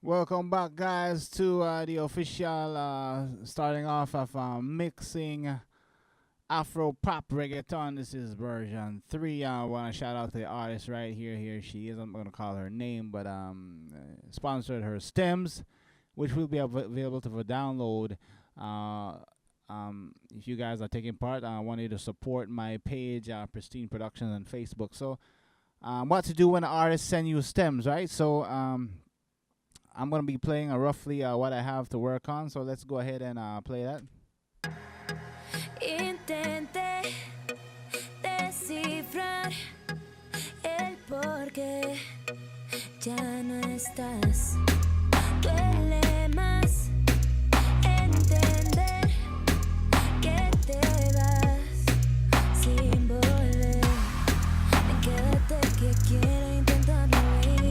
Welcome back, guys, to the official starting off of mixing Afro pop reggaeton. This is version 3. I want to shout out to the artist right here. Here she is. I'm going to call her name, but sponsored her stems, which will be available to for download. If you guys are taking part, I want you to support my page, Pristine Productions, on Facebook. So, what to do when an artist send you stems, right? So, I'm going to be playing roughly what I have to work on. So let's go ahead and play that. Intenté descifrar el porqué ya no estás. Duele más entender que te vas sin volver. Quédate que quiero intentarlo, baby,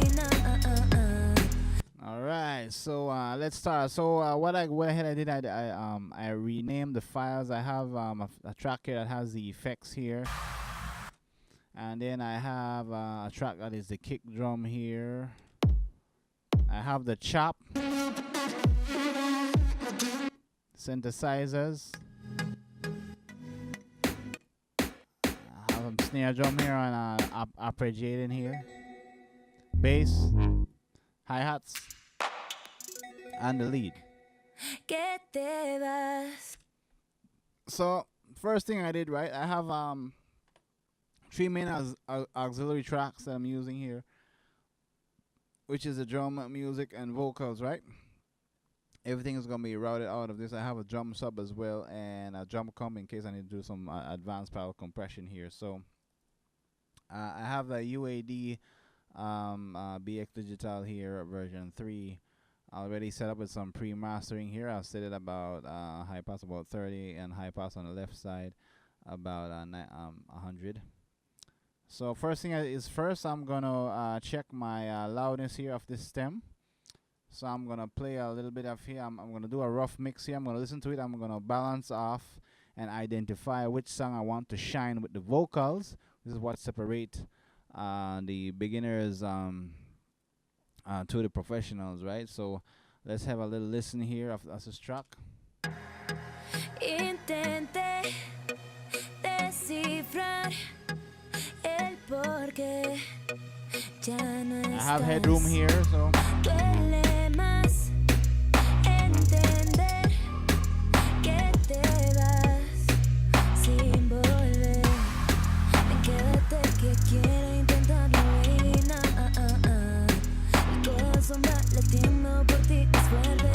All right, so let's start. So what I went ahead and did, I renamed the files. I have a track here that has the effects here, and then I have a track that is the kick drum here. I have the chop, synthesizers. I have a snare drum here and arpeggiating here, bass, hi-hats, and the lead. que te vas. So first thing I did, right, I have 3 main auxiliary tracks that I'm using here, which is the drum music and vocals, right? Everything is gonna be routed out of this. I have a drum sub as well and a drum comp in case I need to do some advanced power compression here. So I have the UAD BX Digital here, version 3, already set up with some pre-mastering here. I've set it about high pass about 30 and high pass on the left side about 100. So first thing is first, I'm gonna check my loudness here of this stem. So I'm gonna play a little bit of here. I'm gonna do a rough mix here. I'm gonna listen to it. I'm gonna balance off and identify which song I want to shine with the vocals. This is what separate the beginners to the professionals, right? So let's have a little listen here of this track. Intenté descifrar el porqué ya no estás. I have headroom here, so Duele más entender que te vas sin volver. Quédate que quiero intentarlo, baby, El corazón va latiendo por ti después de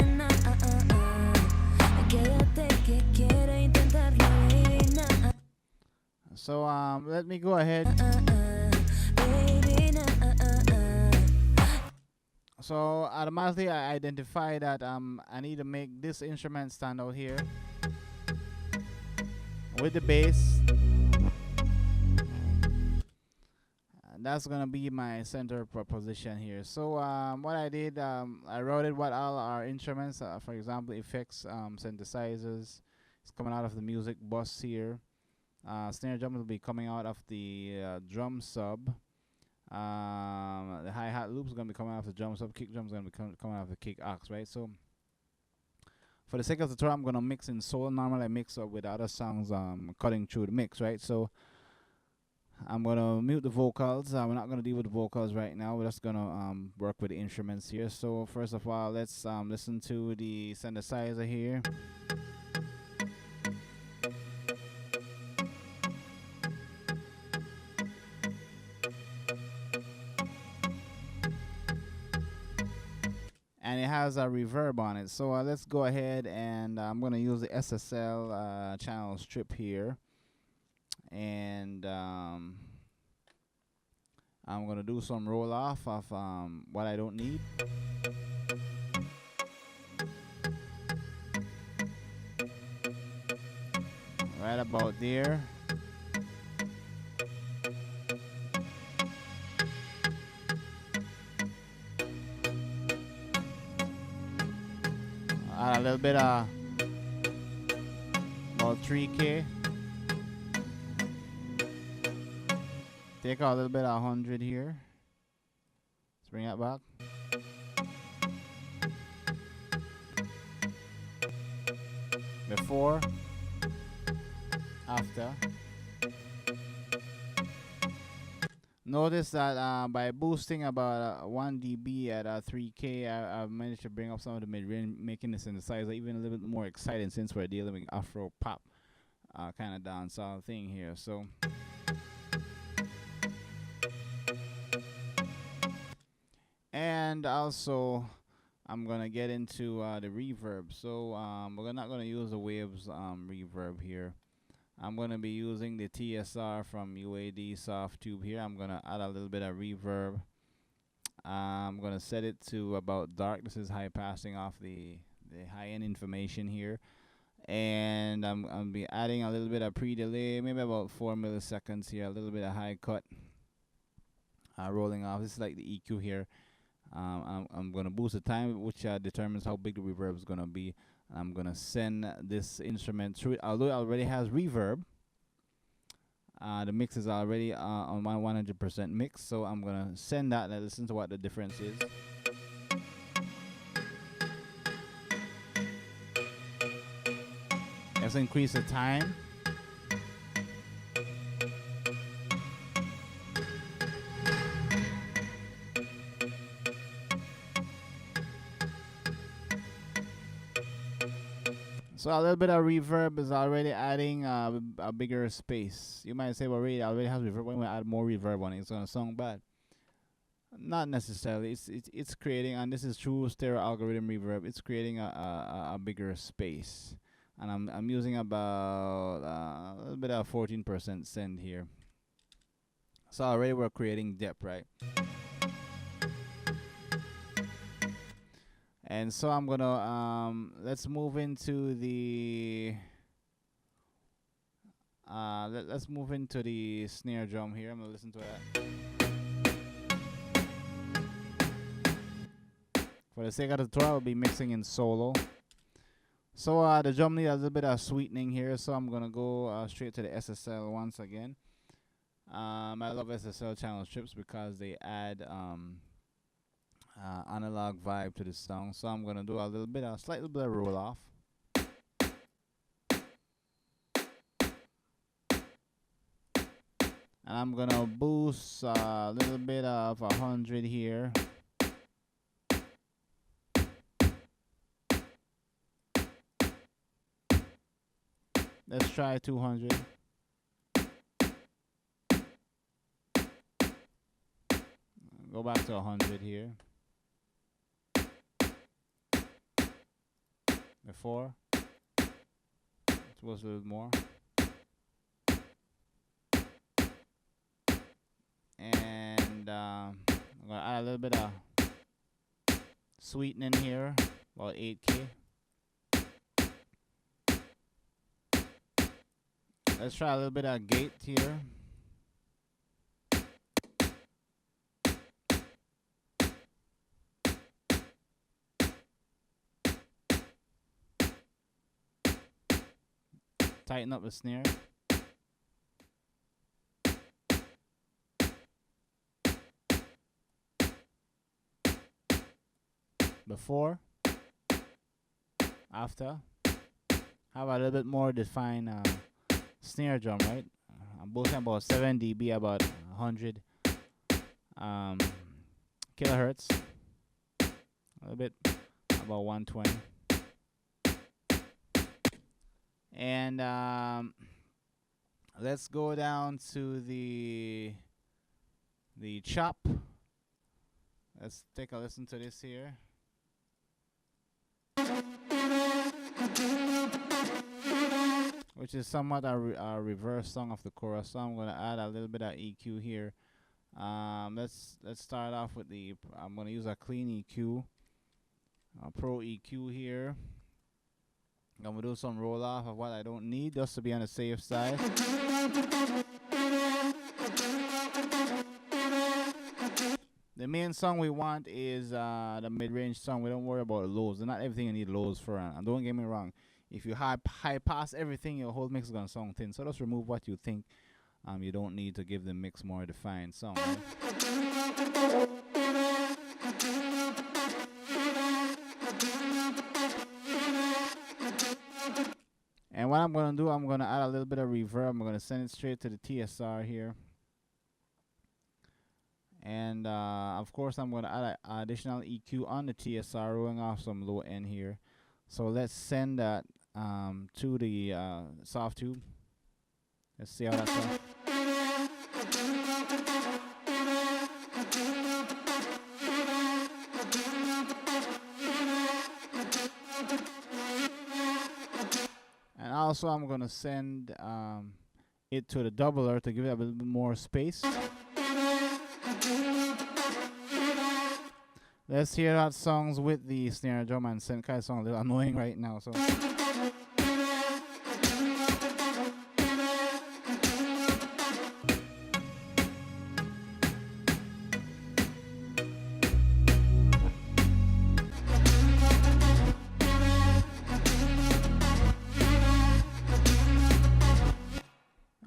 Quédate que quiero intentarlo, baby, So let me go ahead. Baby, So automatically I identify that I need to make this instrument stand out here with the bass. And that's gonna be my center position here. So what I did, I routed what all our instruments, for example, effects, synthesizers, it's coming out of the music bus here. Snare drum will be coming out of the drum sub. The hi-hat loop is going to be coming out of the drum sub. Kick drum is going to be coming out of the kick ox, right? So for the sake of the tour, I'm going to mix in soul. Normally I mix up with other songs cutting through the mix, right? So I'm going to mute the vocals. We're not going to deal with the vocals right now. We're just going to work with the instruments here. So first of all, let's listen to the synthesizer here. And it has a reverb on it. So let's go ahead and I'm going to use the SSL channel strip here. And I'm going to do some roll off of what I don't need. Right about there. Add a little bit of about 3K. Take out a little bit of 100 here. Let's bring it back. before, after. Notice that by boosting about 1 dB at 3K, I've managed to bring up some of the mid-range, making the synthesizer even a little bit more exciting since we're dealing with afro pop kind of dancehall thing here. So and also I'm gonna get into the reverb. So we're not gonna use the waves reverb here. I'm gonna be using the TSR from UAD Soft Tube here. I'm gonna add a little bit of reverb. I'm gonna set it to about dark. This is high passing off the high end information here, and I'm gonna be adding a little bit of pre-delay, maybe about 4 milliseconds here. A little bit of high cut rolling off. This is like the EQ here. I'm gonna boost the time, which determines how big the reverb is gonna be. I'm gonna send this instrument through it. Although it already has reverb, the mix is already on my 100% mix. So I'm gonna send that and listen to what the difference is. Let's increase the time. So a little bit of reverb is already adding a bigger space. You might say, well, really, already has reverb. When we add more reverb on it, it's gonna sound bad. Not necessarily. It's creating, and this is true stereo algorithm reverb. It's creating a bigger space, and I'm using about a little bit of 14% send here. So already we're creating depth, right? And so I'm gonna let's move into the let's move into the snare drum here. I'm gonna listen to that. For the sake of the tutorial, I'll be mixing in solo. So the drum needs a little bit of sweetening here, so I'm gonna go straight to the SSL once again. I love SSL channel strips because they add analog vibe to the song. So I'm gonna do a little bit of slightly bit of roll off. And I'm gonna boost a little bit of 100 here. Let's try 200. Go back to 100 here. Before. It was a little more. And I'm gonna add a little bit of sweetening here, about 8K. Let's try a little bit of gate here. Tighten up the snare. Before, after, have a little bit more defined snare drum, right? I'm boosting about 7 dB, about 100 kilohertz, a little bit, about 120. And let's go down to the chop. Let's take a listen to this here. Which is somewhat a reverse song of the chorus. So I'm gonna add a little bit of EQ here. Let's start off with the. I'm gonna use a clean EQ, a Pro EQ here. I'm gonna do some roll off of what I don't need, just to be on the safe side. The main song we want is the mid-range song. We don't worry about lows. Not everything you need lows for. And don't get me wrong. If you high pass everything, your whole mix is gonna sound thin. So just remove what you think you don't need to give the mix more defined sound. Right? then what I'm gonna do, I'm gonna add a little bit of reverb. I'm gonna send it straight to the TSR here. And of course, I'm going to add an additional EQ on the TSR, rolling off some low end here. So let's send that to the soft tube. Let's see how that sounds. And also, I'm going to send it to the doubler to give it a little bit more space. Let's hear that songs with the snare drum and synth. Kind of sound a little annoying right now. So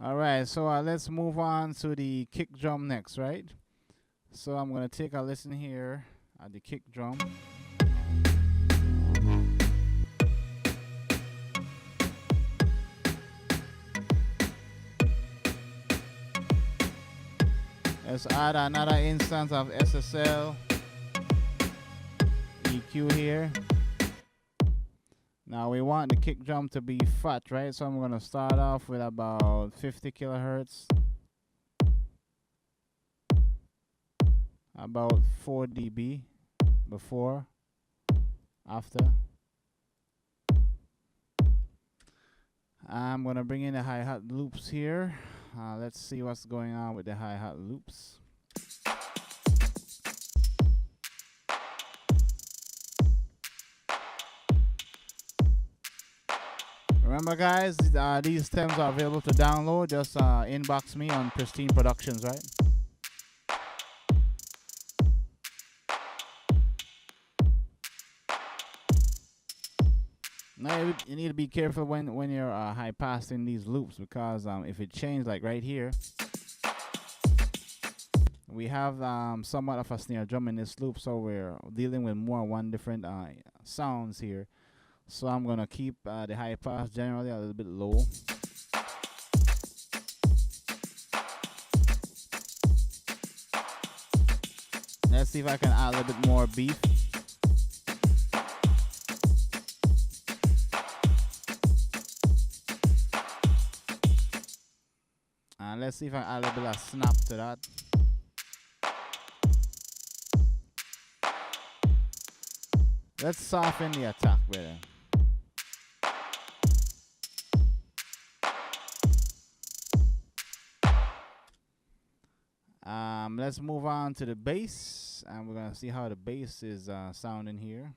all right, so let's move on to the kick drum next, right? So I'm gonna take a listen here at the kick drum. Let's add another instance of SSL EQ here. Now we want the kick drum to be fat, right? So I'm gonna start off with about 50 kilohertz. About 4 dB before, after. I'm gonna bring in the hi-hat loops here. Let's see what's going on with the hi-hat loops. Remember guys, these stems are available to download. Just inbox me on Pristine Productions, right? Now you need to be careful when you're high passing these loops, because if it changes, like right here, we have somewhat of a snare drum in this loop, so we're dealing with more one different sounds here. So I'm gonna keep the high pass generally a little bit low. Let's see if I can add a little bit more beef. Let's see if I add a little bit of snap to that. Let's soften the attack better. Let's move on to the bass, and we're gonna see how the bass is sounding here.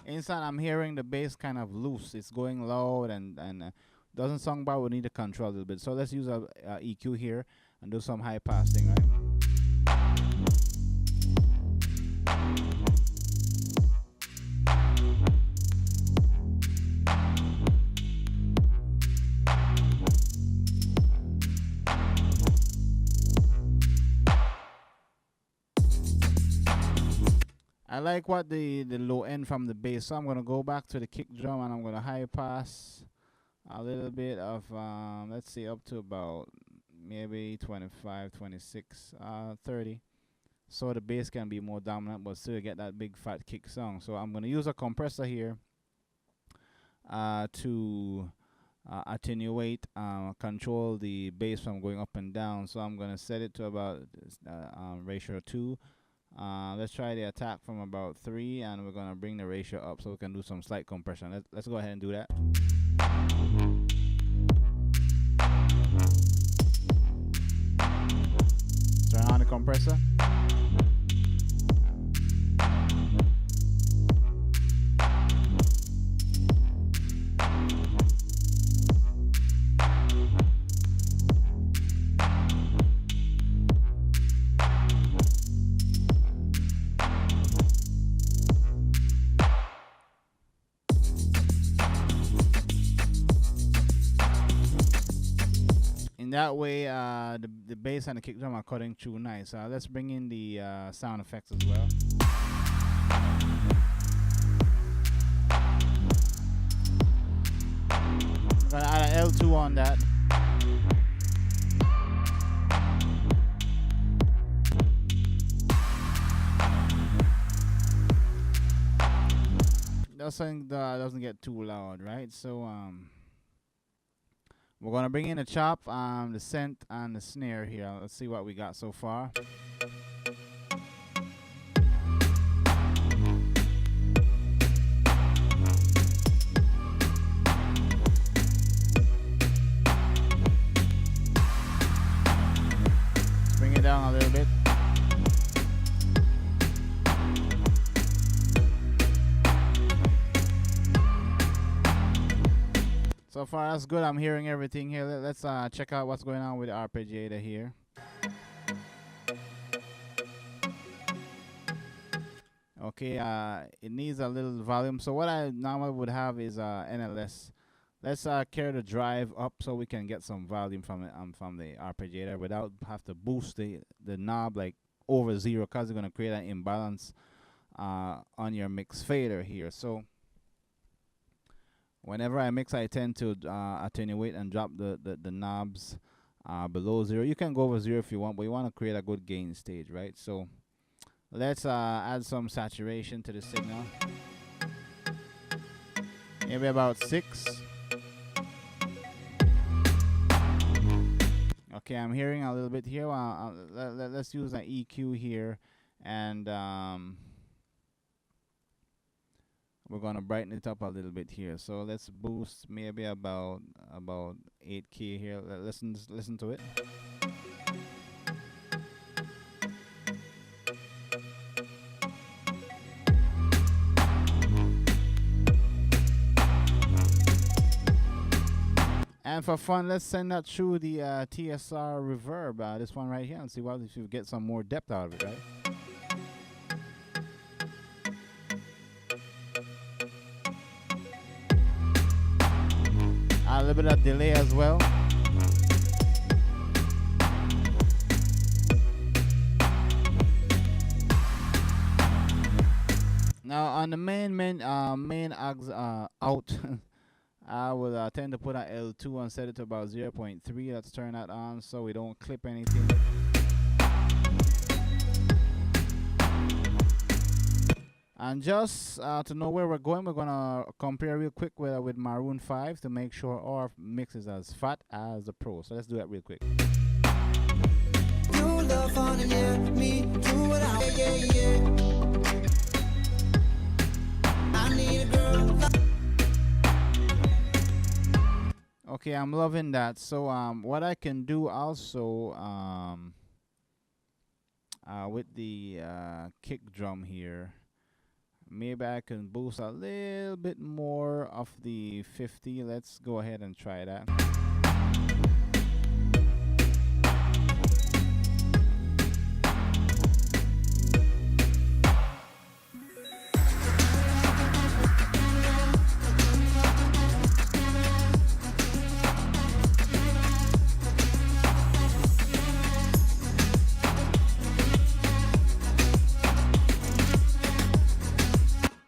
Inside, I'm hearing the bass kind of loose. It's going loud and doesn't sound bad. We need to control a little bit. So let's use a EQ here and do some high passing, right? I like what the low end from the bass, so I'm gonna go back to the kick drum and I'm gonna high pass a little bit of let's see, up to about maybe 25, 26, 30, so the bass can be more dominant but still get that big fat kick sound. So I'm gonna use a compressor here to attenuate, control the bass from going up and down. So I'm gonna set it to about ratio 2. Let's try the attack from about 3, and we're gonna bring the ratio up so we can do some slight compression. Let's go ahead and do that. Turn on the compressor. that way, the bass and the kick drum are cutting through nice. Let's bring in the sound effects as well. I'm gonna add an L2 on that. That's something that doesn't get too loud, right? So we're gonna bring in the chop, the synth, and the snare here. Let's see what we got so far. Let's bring it down a little bit. So far, that's good. I'm hearing everything here. Let's check out what's going on with the arpeggiator here. Okay, it needs a little volume. So what I normally would have is NLS. Let's carry the drive up so we can get some volume from the arpeggiator without have to boost the knob like over 0, because it's gonna create an imbalance on your mix fader here. So whenever I mix, I tend to attenuate and drop the knobs below 0. You can go over 0 if you want, but you want to create a good gain stage, right? So let's add some saturation to the signal. Maybe about 6. Okay, I'm hearing a little bit here. Let's use an EQ here, and we're gonna brighten it up a little bit here. So let's boost maybe about 8K here. Listen to it. And for fun, let's send that through the TSR reverb, this one right here, and see what if you get some more depth out of it, right? A little bit of delay as well. Now on the main out, I will tend to put an L2 and set it to about 0.3. Let's turn that on so we don't clip anything. And just to know where we're going to compare real quick with Maroon 5 to make sure our mix is as fat as the Pro. So let's do that real quick. Okay, I'm loving that. So what I can do also with the kick drum here, maybe I can boost a little bit more of the 50. Let's go ahead and try that.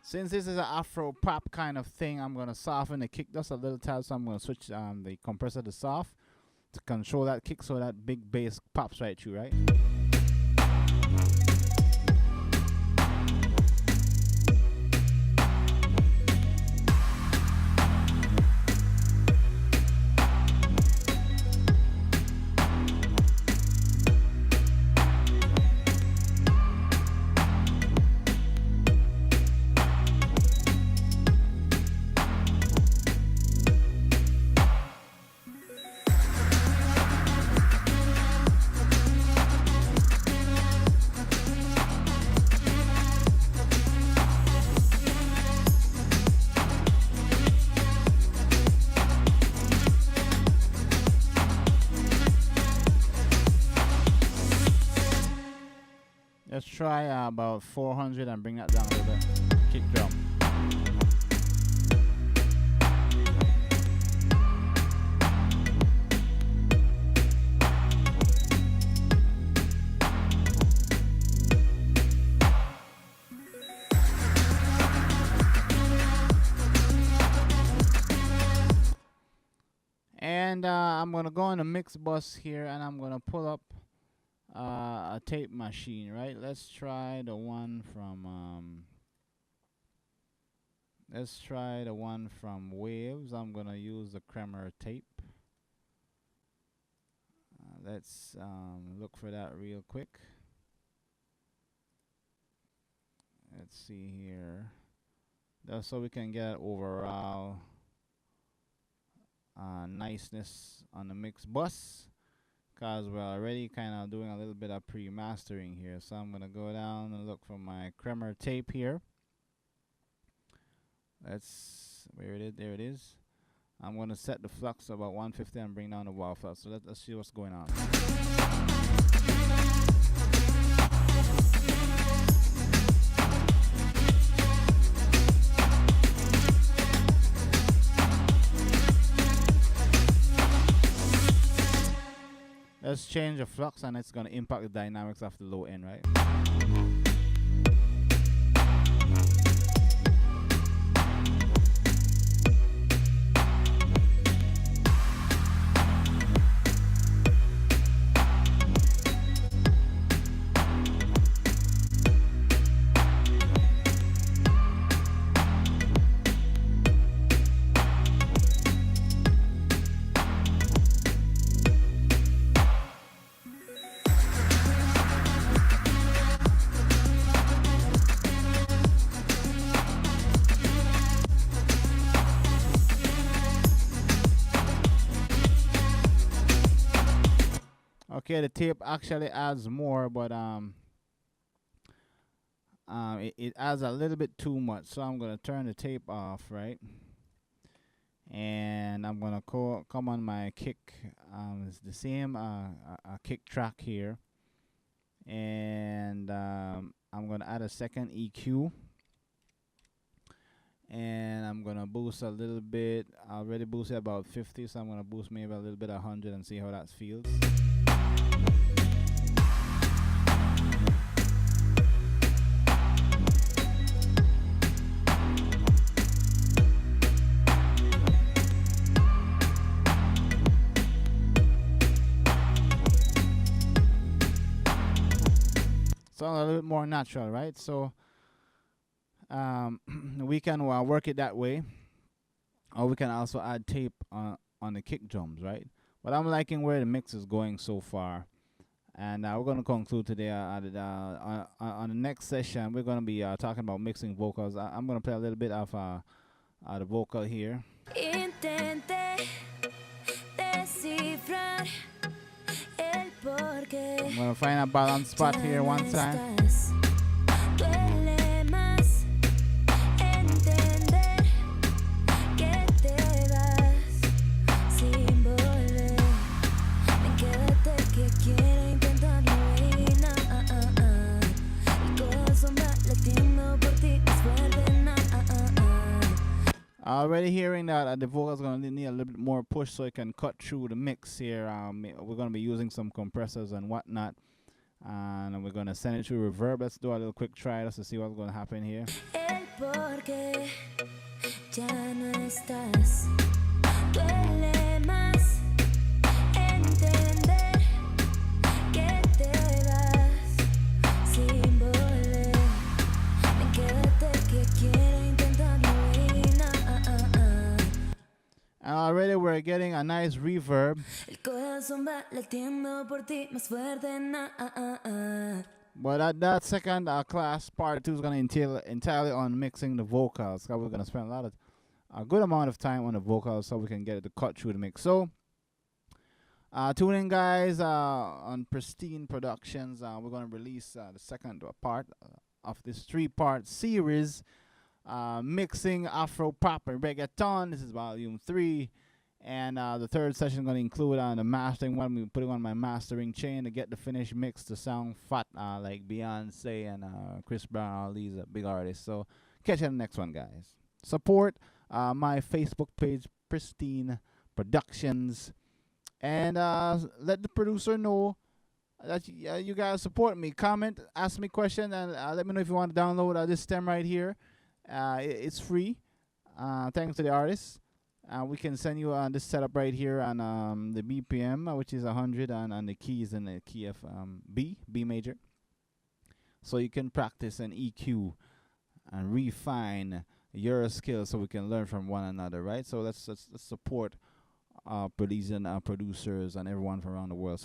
Since this is an Afro pop kind of thing, I'm going to soften the kick just a little tad. So I'm going to switch the compressor to soft to control that kick so that big bass pops right through, right? Let's try about 400 and bring that down a little bit. Kick drum. And I'm gonna go on the mix bus here, and I'm gonna pull up a tape machine. Right. Let's try the one from Let's try the one from Waves. I'm gonna use the Kremer tape. Let's look for that real quick. Let's see here. Just so we can get overall niceness on the mix bus, because we're already kind of doing a little bit of pre-mastering here. So I'm gonna go down and look for my Kremer tape here. Where it is. There it is. I'm gonna set the flux about 150 and bring down the wall flux. So let's see what's going on. Let's change the flux, and it's gonna impact the dynamics of the low end, right? Okay, the tape actually adds more, but it adds a little bit too much. So I'm gonna turn the tape off, right? And I'm gonna come on my kick. It's the same kick track here, and I'm gonna add a second EQ, and I'm gonna boost a little bit. I already boosted about 50, so I'm gonna boost maybe a little bit 100 and see how that feels. So a little bit more natural, right? So we can work it that way, or we can also add tape on the kick drums, right? But I'm liking where the mix is going so far, and we're going to conclude today. On the next session, we're going to be talking about mixing vocals. I'm going to play a little bit of the vocal here. Intenté descifrar el porqué. I'm going to find a balance spot here one time. Duele más entender que te vas sin volver. Ven, quédate que quiero intentarlo, baby, El corazón va latiendo por ti más fuerte, Already hearing that the vocals going to need a little bit more push so it can cut through the mix here. We're going to be using some compressors and whatnot, and we're going to send it through reverb. Let's do a little quick try just to see what's going to happen here. El porqué ya no estás. Duele más entender que te vas sin volver. Ven, quédate que quiero intentarlo, baby, And already we're getting a nice reverb. El corazón va latiendo por ti más fuerte, But at that second class, part 2 is going to entail entirely on mixing the vocals. Cause we're going to spend a good amount of time on the vocals so we can get it to cut through the mix. So tune in, guys, on Pristine Productions. We're going to release the second part of this 3-part series, mixing Afro pop and reggaeton. This is volume 3. And the third session is going to include the mastering one. We're putting on my mastering chain to get the finished mix to sound fat like Beyonce and Chris Brown, all these big artists. So catch you in the next one, guys. Support my Facebook page, Pristine Productions. And let the producer know that you guys support me. Comment, ask me questions, and let me know if you want to download this stem right here. It's free. Thanks to the artists. We can send you this setup right here on the BPM, which is 100, and the keys in the key of B major. So you can practice an EQ and refine your skills, so we can learn from one another, right? So let's support producers and everyone from around the world. So